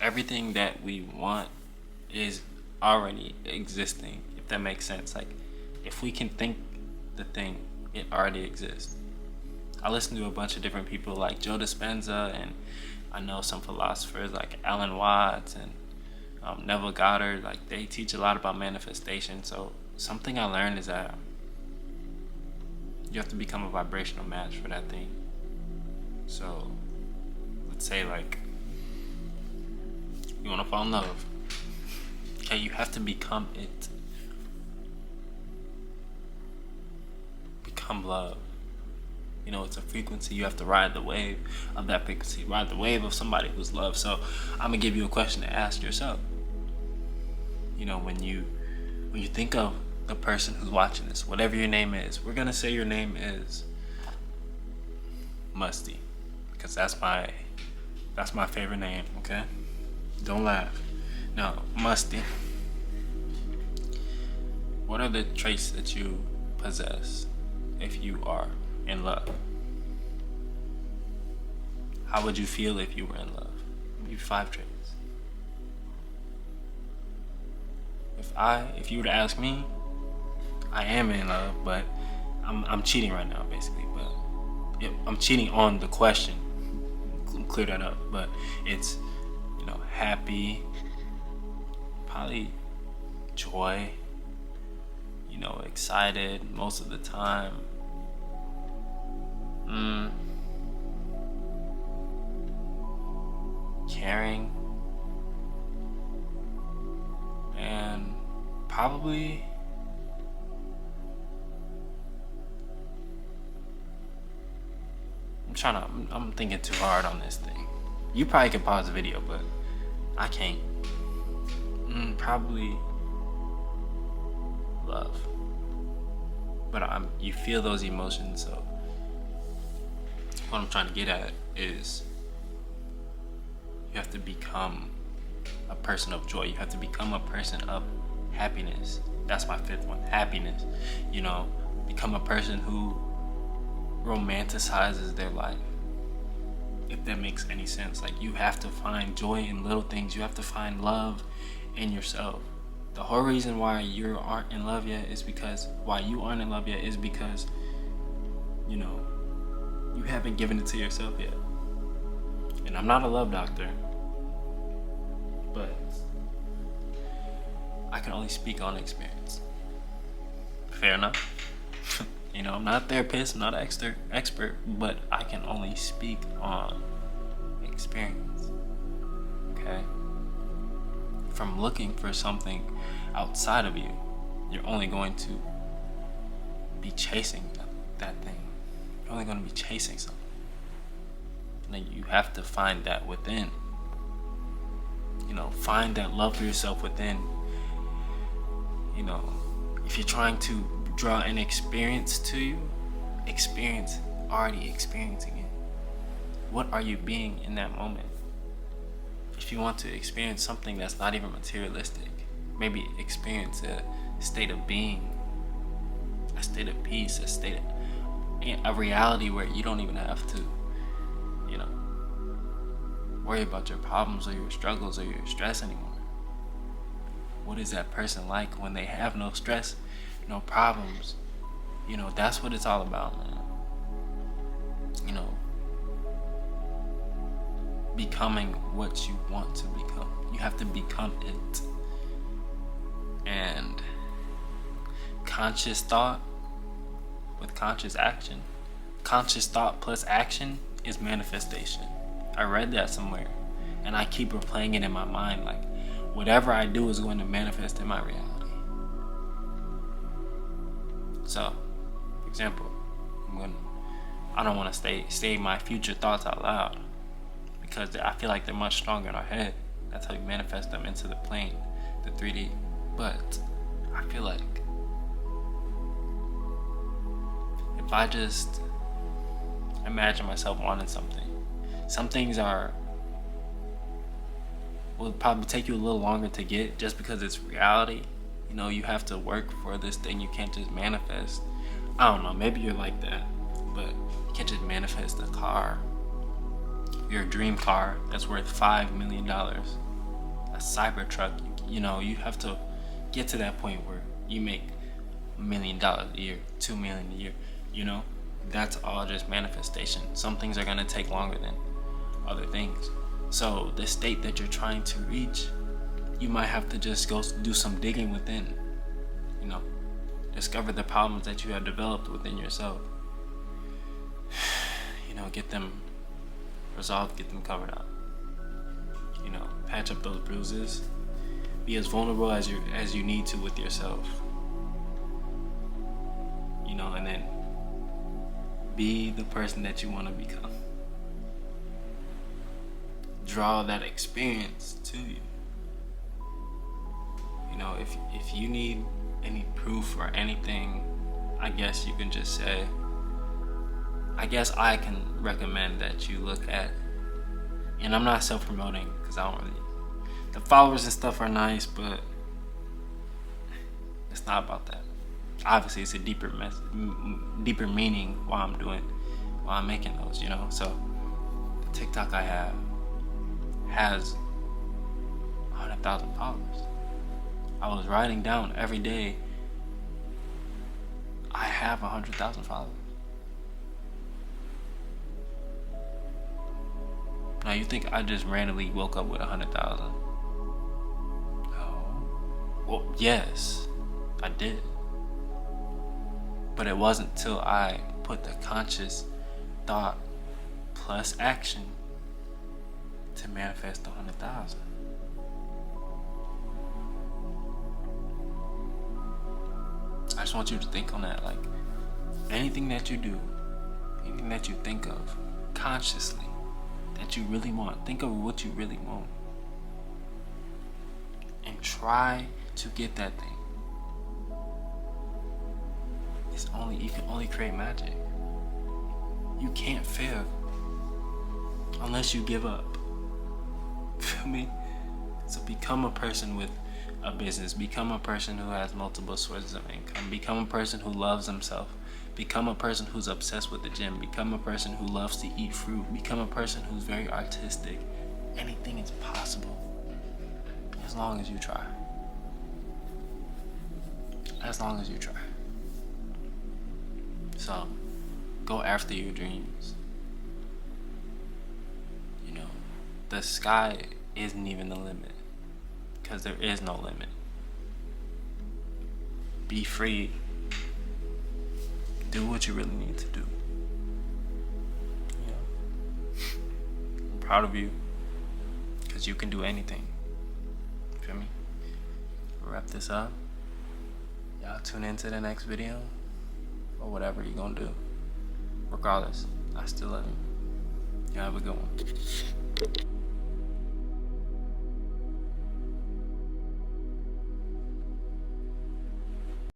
everything that we want is already existing, if that makes sense. Like, if we can think the thing, it already exists. I listen to a bunch of different people like Joe Dispenza, and I know some philosophers like Alan Watts and Neville Goddard. Like, they teach a lot about manifestation. So something I learned is that you have to become a vibrational match for that thing. So let's say, like, you want to fall in love. Okay, you have to become it. Become love. You know, it's a frequency. You have to ride the wave of that frequency. Ride the wave of somebody who's loved. So I'm gonna give you a question to ask yourself. You know, when you think of the person who's watching this, whatever your name is, we're gonna say your name is Musty, because that's my favorite name. Okay, don't laugh. No, Musty. What are the traits that you possess if you are in love? How would you feel if you were in love? I'll give you 5 traits. If you were to ask me, I am in love, but I'm cheating right now, basically. But I'm cheating on the question. Clear that up. But it's, you know, happy, probably joy, you know, excited most of the time. Caring, and probably I'm thinking too hard on this thing. You probably can pause the video, but I can't. Probably love. But you feel those emotions, so what I'm trying to get at is you have to become a person of joy. You have to become a person of happiness. That's my 5th one, happiness. You know, become a person who romanticizes their life, if that makes any sense. Like, you have to find joy in little things. You have to find love in yourself. The whole reason why you aren't in love yet is because you know, you haven't given it to yourself yet. And I'm not a love doctor, but I can only speak on experience. Fair enough. You know, I'm not a therapist, I'm not an expert, but I can only speak on experience. Okay? From looking for something outside of you, you're only going to be chasing that thing. You're only going to be chasing something. And you have to find that within. You know, find that love for yourself within. You know, if you're trying to draw an experience to you, already experiencing it. What are you being in that moment? If you want to experience something that's not even materialistic, maybe experience a state of being, a state of peace, a reality where you don't even have to, you know, worry about your problems or your struggles or your stress anymore. What is that person like when they have no stress, no problems? You know, that's what it's all about, man. You know, becoming what you want to become. You have to become it. And conscious thought with conscious action. Conscious thought plus action is manifestation. I read that somewhere, and I keep replaying it in my mind, like, whatever I do is going to manifest in my reality. So, for example, I don't want to say my future thoughts out loud, because I feel like they're much stronger in our head. That's how you manifest them into the plane, the 3D. But I feel like if I just imagine myself wanting something, some things will probably take you a little longer to get, just because it's reality. You know, you have to work for this thing. You can't just manifest. I don't know, maybe you're like that, but you can't just manifest a car, your dream car that's worth $5 million. a Cybertruck. You know, you have to get to that point where you make $1 million a year, 2 million a year. You know, that's all just manifestation. Some things are gonna take longer than other things. So the state that you're trying to reach, you might have to just go do some digging within. You know, discover the problems that you have developed within yourself. You know, get them resolved, get them covered up. You know, patch up those bruises. Be as vulnerable as you need to with yourself. You know, and then be the person that you want to become. Draw that experience to you. You know, if you need any proof or anything, I guess you can just say, I guess I can recommend that you look at, and I'm not self-promoting because I don't really, the followers and stuff are nice, but it's not about that. Obviously it's a deeper deeper meaning why I'm making those, you know. So the TikTok I have has 100,000 followers. I was writing down every day, I have 100,000 followers. Now you think I just randomly woke up with 100,000? No. Well, yes, I did. But it wasn't till I put the conscious thought plus action to manifest the 100,000. I just want you to think on that. Like, anything that you do, anything that you think of consciously that you really want, think of what you really want and try to get that thing. You can only create magic. You can't fail unless you give up. Feel me? So become a person with a business. Become a person who has multiple sources of income. Become a person who loves himself. Become a person who's obsessed with the gym. Become a person who loves to eat fruit. Become a person who's very artistic. Anything is possible as long as you try. As long as you try. So, go after your dreams. You know, the sky isn't even the limit, because there is no limit. Be free. Do what you really need to do. You know, I'm proud of you, because you can do anything. Feel me? We'll wrap this up. Y'all tune into the next video, or whatever you're gonna do. Regardless, I still love you. You have a good one.